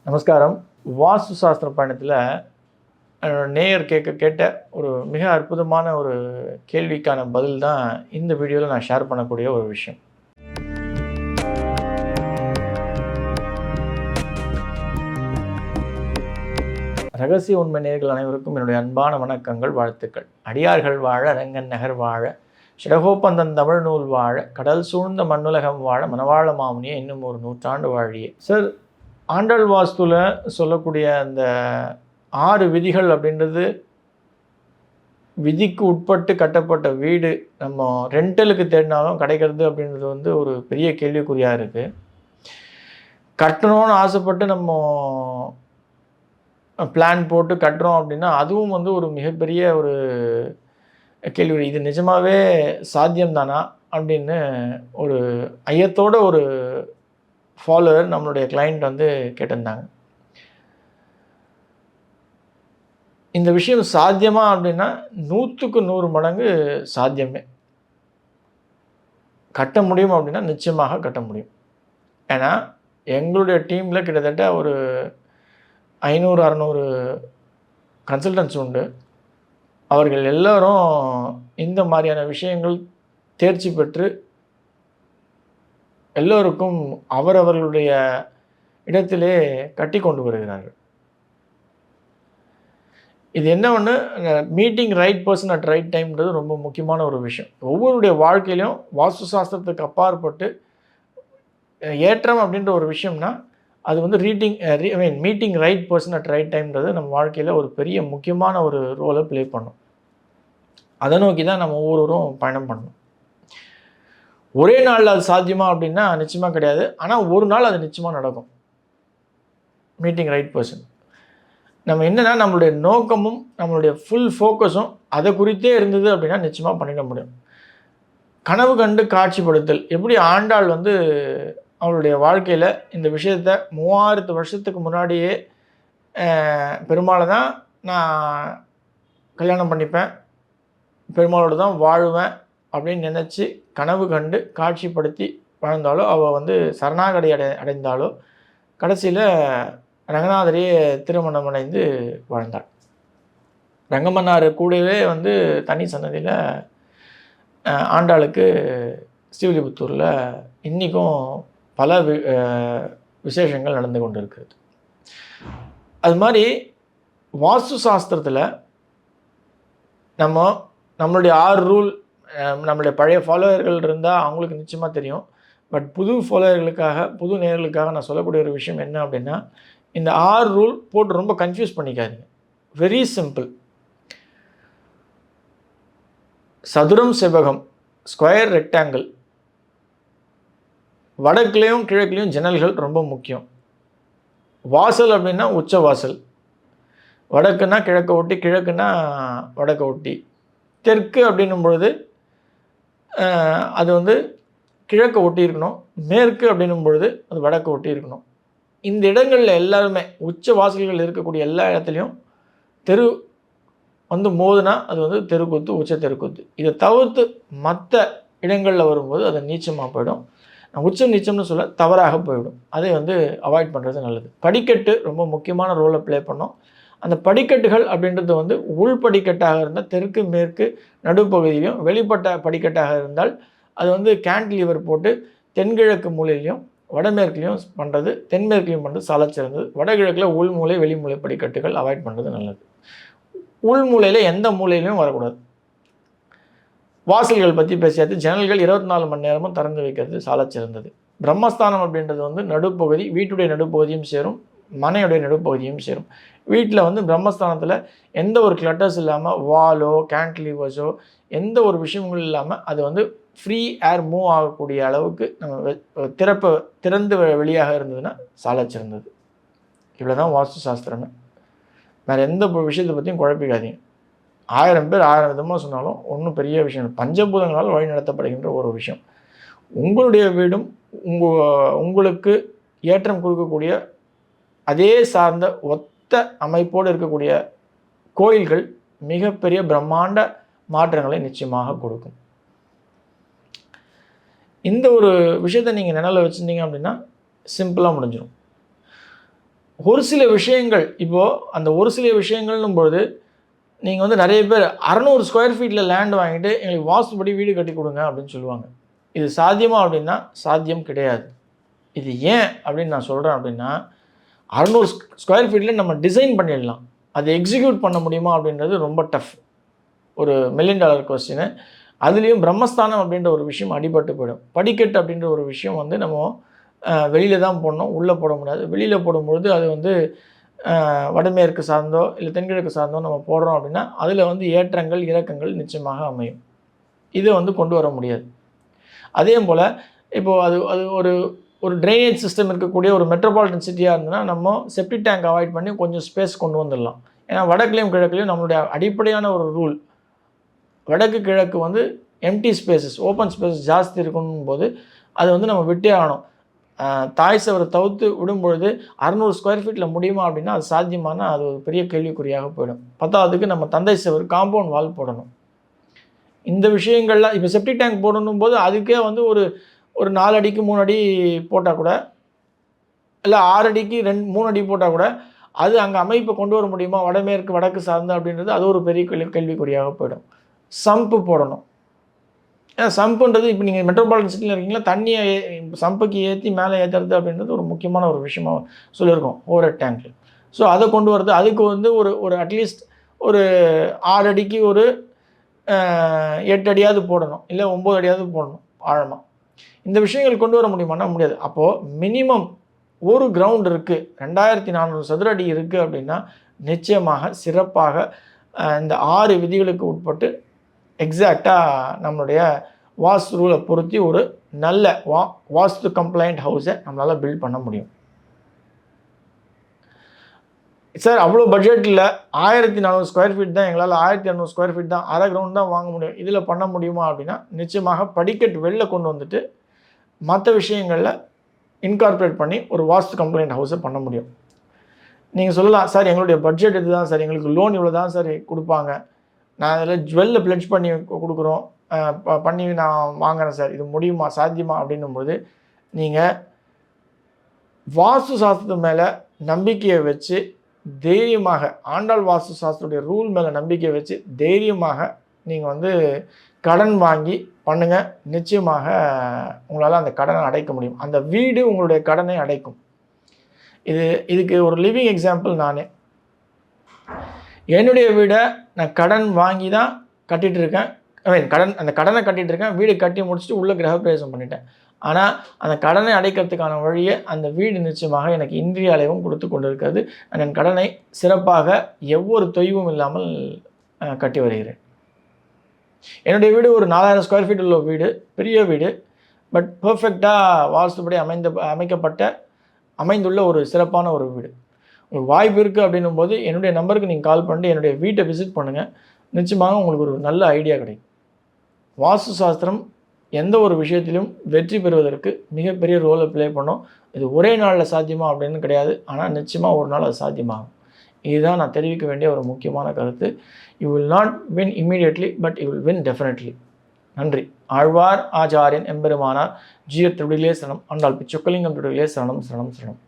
நமஸ்காரம். வாஸ்து சாஸ்திர பயணத்தில் நேயர் கேட்ட ஒரு மிக அற்புதமான ஒரு கேள்விக்கான பதில் தான் இந்த வீடியோவில் நான் ஷேர் பண்ணக்கூடிய ஒரு விஷயம். ரகசிய உண்மை நேயர்கள் அனைவருக்கும் என்னுடைய அன்பான வணக்கங்கள், வாழ்த்துக்கள். அடியார்கள் வாழ, ரங்கன் நகர் வாழ, ஷடகோப்பந்தன் தமிழ் நூல் வாழ, கடல் சூழ்ந்த மண்ணுலகம் வாழ, மனவாழ மாமுனியை இன்னும் ஒரு 100 ஆண்டு வாழியே. சார், ஆண்டாள் வாஸ்துவில் சொல்லக்கூடிய அந்த 6 விதிகள் அப்படின்றது விதிக்கு உட்பட்டு கட்டப்பட்ட வீடு நம்ம ரெண்டலுக்கு தேடினாலும் கிடைக்கிறது அப்படின்றது வந்து ஒரு பெரிய கேள்விக்குறியாக இருக்குது. கட்டணும்னு ஆசைப்பட்டு நம்ம பிளான் போட்டு கட்டுறோம் அப்படின்னா அதுவும் வந்து ஒரு மிகப்பெரிய ஒரு கேள்வி. இது நிஜமாகவே சாத்தியம்தானா அப்படின்னு ஒரு ஐயத்தோட ஒரு ஃபாலோவர் நம்மளுடைய கிளைண்ட் வந்து கேட்டிருந்தாங்க. இந்த விஷயம் சாத்தியமா அப்படின்னா 100க்கு 100 மடங்கு சாத்தியமே. கட்ட முடியும் அப்படின்னா நிச்சயமாக கட்ட முடியும். ஏன்னா எங்களுடைய டீமில் கிட்டத்தட்ட ஒரு 500-600 கன்சல்டன்ஸ் உண்டு. அவர்கள் எல்லோரும் இந்த மாதிரியான விஷயங்கள் தேர்ச்சி பெற்று எல்லோருக்கும் அவரவர்களுடைய இடத்திலே கட்டி கொண்டு வருகிறார்கள். இது என்ன ஒன்று, meeting right person at right டைம்ன்றது ரொம்ப முக்கியமான ஒரு விஷயம். ஒவ்வொருடைய வாழ்க்கையிலும் வாஸ்து சாஸ்திரத்துக்கு அப்பாற்பட்டு ஏற்றம் அப்படின்ற ஒரு விஷயம்னா அது வந்து meeting right person at right டைம்ன்றது நம்ம வாழ்க்கையில் ஒரு பெரிய முக்கியமான ஒரு ரோலை ப்ளே பண்ணும். அதை நோக்கி தான் நம்ம ஒவ்வொருவரும் பயணம் பண்ணணும். ஒரே நாளில் அது சாத்தியமா அப்படின்னா நிச்சயமாக கிடையாது. ஆனால் ஒரு நாள் அது நிச்சயமாக நடக்கும். Meeting right person. நம்ம என்னென்னா நம்மளுடைய நோக்கமும் நம்மளுடைய ஃபுல் ஃபோக்கஸும் அதை குறித்தே இருந்தது அப்படின்னா நிச்சயமாக பண்ணிட முடியும். கனவு கண்டு காட்சிப்படுத்தல். எப்படி ஆண்டாள் வந்து அவளுடைய வாழ்க்கையில் இந்த விஷயத்தை 3000 வருஷத்துக்கு முன்னாடியே பெருமாளை தான் நான் கல்யாணம் பண்ணிப்பேன், பெருமாளோடு தான் வாழுவேன் அப்படின்னு நினச்சி கனவு கண்டு காட்சிப்படுத்தி வாழ்ந்தாலோ, அவள் வந்து சரணாகதி அடைந்தாலோ கடைசியில் ரங்கநாதரையே திருமணம் அடைந்து வாழ்ந்தாள். ரங்கமன்னார் கூடவே வந்து தனி சன்னதியில் ஆண்டாளுக்கு ஸ்ரீவில்லிபுத்தூரில் இன்றைக்கும் பல விசேஷங்கள் நடந்து கொண்டு இருக்கிறது. அது மாதிரி வாஸ்து சாஸ்திரத்தில் நம்மளுடைய 6 ரூல், நம்மளுடைய பழைய ஃபாலோவர்கள் இருந்தால் அவங்களுக்கு நிச்சயமாக தெரியும். பட் புது ஃபாலோவர்களுக்காக, புது நேயர்களுக்காக நான் சொல்லக்கூடிய ஒரு விஷயம் என்ன அப்படின்னா, இந்த 6 ரூல் போட்டு ரொம்ப கன்ஃபியூஸ் பண்ணிக்காதீங்க. Very simple. சதுரம் செவ்வகம், ஸ்கொயர் ரெக்டாங்கிள், வடக்குலேயும் கிழக்குலேயும் ஜன்னல்கள் ரொம்ப முக்கியம். வாசல் அப்படின்னா உச்ச வாசல். வடக்குன்னா கிழக்க ஒட்டி, கிழக்குன்னா வடக்க ஒட்டி. தெற்கு அப்படின்னும் பொழுது அது வந்து கிழக்க ஒட்டி இருக்கணும். மேற்கு அப்படின்னும் பொழுது அது வடக்கு ஒட்டி இருக்கணும். இந்த இடங்களில் எல்லாருமே உச்ச வாசல்கள் இருக்கக்கூடிய எல்லா இடத்துலையும் தெரு வந்து மோதுனா அது வந்து தெருக்கூத்து, உச்ச தெருக்கூத்து. இதை தவிர்த்து மற்ற இடங்களில் வரும்போது அது நீச்சமாக போயிடும். உச்சம் நீச்சம்னு சொல்ல தவறாக போயிடும். அதை வந்து அவாய்ட் பண்ணுறது நல்லது. படிக்கட்டு ரொம்ப முக்கியமான ரோலை ப்ளே பண்ணோம். அந்த படிக்கட்டுகள் அப்படின்றது வந்து உள் படிக்கட்டாக இருந்தால் தெற்கு மேற்கு நடுப்பகுதியிலையும், வெளிப்பட்ட படிக்கட்டாக இருந்தால் அது வந்து கேன்டிலீவர் போட்டு தென்கிழக்கு மூலையிலையும் வடமேற்குலையும் பண்ணுறது, தென்மேற்குலையும் பண்ணுறது சால சிறந்தது. வடகிழக்கில் உள்மூலை வெளிமூலை படிக்கட்டுகள் அவாய்ட் பண்ணுறது நல்லது. உள்மூலையில் எந்த மூலையிலையும் வரக்கூடாது. வாசல்கள் பற்றி பேசியாச்சு. ஜன்னல்கள் 24 மணி நேரமும் திறந்து வைக்கிறது சால சிறந்தது. பிரம்மஸ்தானம் அப்படின்றது வந்து நடுப்பகுதி, வீட்டுடைய நடுப்பகுதியும் சேரும், மனையுடைய நடுப்பகுதியும் சேரும். வீட்டில் வந்து பிரம்மஸ்தானத்தில் எந்த ஒரு கிளட்டர்ஸ் இல்லாமல், வாலோ கேன்டிலீவர்ஸோ எந்த ஒரு விஷயங்களும் இல்லாமல் அது வந்து ஃப்ரீ ஏர் மூவ் ஆகக்கூடிய அளவுக்கு நம்ம திறந்து வெளியாக இருந்ததுன்னா சால சிறந்தது. இவ்வளோ தான் வாஸ்து சாஸ்திரமே. வேறு எந்த விஷயத்தை பற்றியும் குழப்பிக்காதீங்க. 1000 பேர் 1000 விதமாக சொன்னாலும் ஒன்றும் பெரிய விஷயம். பஞ்சபூதங்களால் வழி நடத்தப்படுகின்ற ஒரு விஷயம். உங்களுடைய வீடும் உங்களுக்கு ஏற்றம் கொடுக்கக்கூடிய அதே சார்ந்த ஒத்த அமைப்போடு இருக்கக்கூடிய கோயில்கள் மிகப்பெரிய பிரம்மாண்ட மாற்றங்களை நிச்சயமாக கொடுக்கும். இந்த ஒரு விஷயத்தை நீங்கள் நினைவில் வச்சுருந்தீங்க அப்படின்னா சிம்பிளாக முடிஞ்சிடும். ஒரு சில விஷயங்கள் இப்போது அந்த ஒரு சில விஷயங்கள்னும் பொழுது நீங்கள் வந்து நிறைய பேர் 600 ஸ்கொயர் ஃபீட்டில் லேண்ட் வாங்கிட்டு எங்களுக்கு வாஸ்துபடி வீடு கட்டி கொடுங்க அப்படின்னு சொல்லுவாங்க. இது சாத்தியமா அப்படின்னா சாத்தியம் கிடையாது. இது ஏன் அப்படின்னு நான் சொல்கிறேன் அப்படின்னா, 600 ஸ்கொயர் ஃபீட்டில் நம்ம டிசைன் பண்ணிடலாம். அதை எக்ஸிக்யூட் பண்ண முடியுமா அப்படின்றது ரொம்ப டஃப். ஒரு $1 மில்லியன் கொஸ்டின். அதுலேயும் பிரம்மஸ்தானம் அப்படின்ற ஒரு விஷயம் அடிபட்டு போயிடும். படிக்கட்டு அப்படின்ற ஒரு விஷயம் வந்து நம்ம வெளியில் தான் போடணும், உள்ளே போட முடியாது. வெளியில் போடும்பொழுது அது வந்து வடமேற்கு சார்ந்தோ இல்லை தென்கிழக்கு சார்ந்தோ நம்ம போடுறோம் அப்படின்னா அதில் வந்து ஏற்றங்கள் இறக்கங்கள் நிச்சயமாக அமையும். இதை வந்து கொண்டு வர முடியாது. அதே போல் இப்போது அது அது ஒரு ஒரு ட்ரைனேஜ் சிஸ்டம் இருக்கக்கூடிய ஒரு மெட்ரோபாலிட்டன் சிட்டியாக இருந்ததுன்னா நம்ம செப்டிக் டேங்க் அவாய்ட் பண்ணி கொஞ்சம் ஸ்பேஸ் கொண்டு வந்துடலாம். ஏன்னா வடக்குலையும் கிழக்குலையும் நம்மளுடைய அடிப்படையான ஒரு ரூல், வடக்கு கிழக்கு வந்து எம்டி ஸ்பேசஸ், ஓப்பன் ஸ்பேசஸ் ஜாஸ்தி இருக்கணும் போது அது வந்து நம்ம விட்டே ஆகணும். தாய் சவரை தவிர்த்து விடும்பொழுது 600 ஸ்கொயர் ஃபீட்டில் முடியுமா அப்படின்னா அது சாத்தியமான அது ஒரு பெரிய கேள்விக்குறியாக போயிடும். பத்தாவதுக்கு நம்ம தந்தை சவர் காம்பவுண்ட் வால் போடணும். இந்த விஷயங்கள்லாம் இப்போ செப்டிக் டேங்க் போடணும் போது அதுக்கே வந்து ஒரு 4 அடிக்கு 3 அடி போட்டால் கூட, இல்லை 6 அடிக்கு 3 அடி போட்டால் கூட அது அங்கே அமைப்பை கொண்டு வர முடியுமா வடமேற்கு வடக்கு சார்ந்து அப்படின்றது அது ஒரு பெரிய கேள்விக்குறியாக போயிடும். சம்பு போடணும். ஏன்னா சம்புன்றது இப்போ நீங்கள் மெட்ரோபாலிட்டன் சிட்டியில் இருக்கீங்களா, தண்ணியை சம்புக்கு ஏற்றி மேலே ஏற்றுறது அப்படின்றது ஒரு முக்கியமான ஒரு விஷயமாக சொல்லியிருக்கோம் ஓவர் டேங்க்கில். ஸோ அதை கொண்டு வரது அதுக்கு வந்து ஒரு அட்லீஸ்ட் ஒரு 6 அடிக்கு ஒரு 8 அடியாவது போடணும், இல்லை 9 அடியாவது போடணும் ஆழமாக. இந்த விஷயங்கள் கொண்டு வர முடியுமானா முடியாது. அப்போது மினிமம் ஒரு கிரவுண்ட் இருக்குது, 2400 சதுர அடி இருக்குது அப்படின்னா நிச்சயமாக சிறப்பாக இந்த 6 விதிகளுக்கு உட்பட்டு எக்ஸாக்டாக நம்மளுடைய வாஸ்து ரூலை பொருத்தி ஒரு நல்ல வாஸ்து கம்ப்ளைண்ட் ஹவுஸை நம்மளால் பில்ட் பண்ண முடியும். சார் அவ்வளோ பட்ஜெட்டில் 1400 ஸ்கொயர் ஃபீட் தான், எங்களால் 1200 ஸ்கொயர் ஃபீட் தான், அரை கிரவுண்ட் தான் வாங்க முடியும், இதில் பண்ண முடியுமா அப்படின்னா நிச்சயமாக படிக்கட்டு வெளில கொண்டு வந்துட்டு மற்ற விஷயங்களில் இன்கார்பரேட் பண்ணி ஒரு வாஸ்து கம்ப்ளைண்ட் ஹவுஸை பண்ண முடியும். நீங்கள் சொல்லலாம், சார் எங்களுடைய பட்ஜெட் இது தான் சார், எங்களுக்கு லோன் இவ்வளோ தான் சார் கொடுப்பாங்க, நான் அதில் ஜுவல்ல பிளட்ஜ் பண்ணி கொடுக்குறோம், பண்ணி நான் வாங்குறேன் சார், இது முடியுமா சாத்தியமா அப்படின்னும்போது நீங்கள் வாஸ்து சாஸ்திரத்து மேலே நம்பிக்கையை வச்சு தைரியமாக, ஆண்டாள் வாஸ்து சாஸ்திரத்துடைய ரூல் மேலே நம்பிக்கையை வச்சு தைரியமாக நீங்கள் வந்து கடன் வாங்கி பண்ணுங்கள். நிச்சயமாக உங்களால் அந்த கடனை அடைக்க முடியும். அந்த வீடு உங்களுடைய கடனை அடைக்கும். இதுக்கு ஒரு லிவிங் எக்ஸாம்பிள் நானே. என்னுடைய வீடை நான் கடன் வாங்கி தான் கட்டிகிட்டு இருக்கேன். அந்த கடனை கட்டிகிட்டு இருக்கேன். வீடு கட்டி முடிச்சுட்டு உள்ளே கிரகப்பிரவேசம் பண்ணிட்டேன். ஆனால் அந்த கடனை அடைக்கிறதுக்கான வழியை அந்த வீடு நிச்சயமாக எனக்கு இன்றைய அளவும் கொடுத்து கொண்டு இருக்கிறது. என் கடனை சிறப்பாக ஒவ்வொரு தொய்வும் இல்லாமல் கட்டி வருகிறேன். என்னுடைய வீடு ஒரு 4000 ஸ்கொயர் ஃபீட் உள்ள வீடு, பெரிய வீடு. பட் பர்ஃபெக்டாக வாஸ்துபடி அமைந்துள்ள ஒரு சிறப்பான ஒரு வீடு. உங்களுக்கு வாய்ப்பு இருக்குது அப்படின்னும் போது என்னுடைய நம்பருக்கு நீங்கள் கால் பண்ணி என்னுடைய வீட்டை விசிட் பண்ணுங்கள். நிச்சயமாக உங்களுக்கு ஒரு நல்ல ஐடியா கிடைக்கும். வாஸ்து சாஸ்திரம் எந்த ஒரு விஷயத்திலும் வெற்றி பெறுவதற்கு மிகப்பெரிய ரோலை ப்ளே பண்ணும். இது ஒரே நாளில் சாத்தியமா அப்படின்னு கிடையாது, ஆனால் நிச்சயமாக ஒரு நாள் அது சாத்தியமாகும். இதுதான் நான் தெரிவிக்க வேண்டிய ஒரு முக்கியமான கருத்து. You will not win immediately, but you will win definitely. நன்றி. ஆழ்வார் ஆச்சாரியன் எம்பெருமானார் ஜீயர் திருடிலே சரணம், ஆண்டாள் பிச்சொக்கலிங்கம் திருடிலே சரணம் சரணம் சரணம்.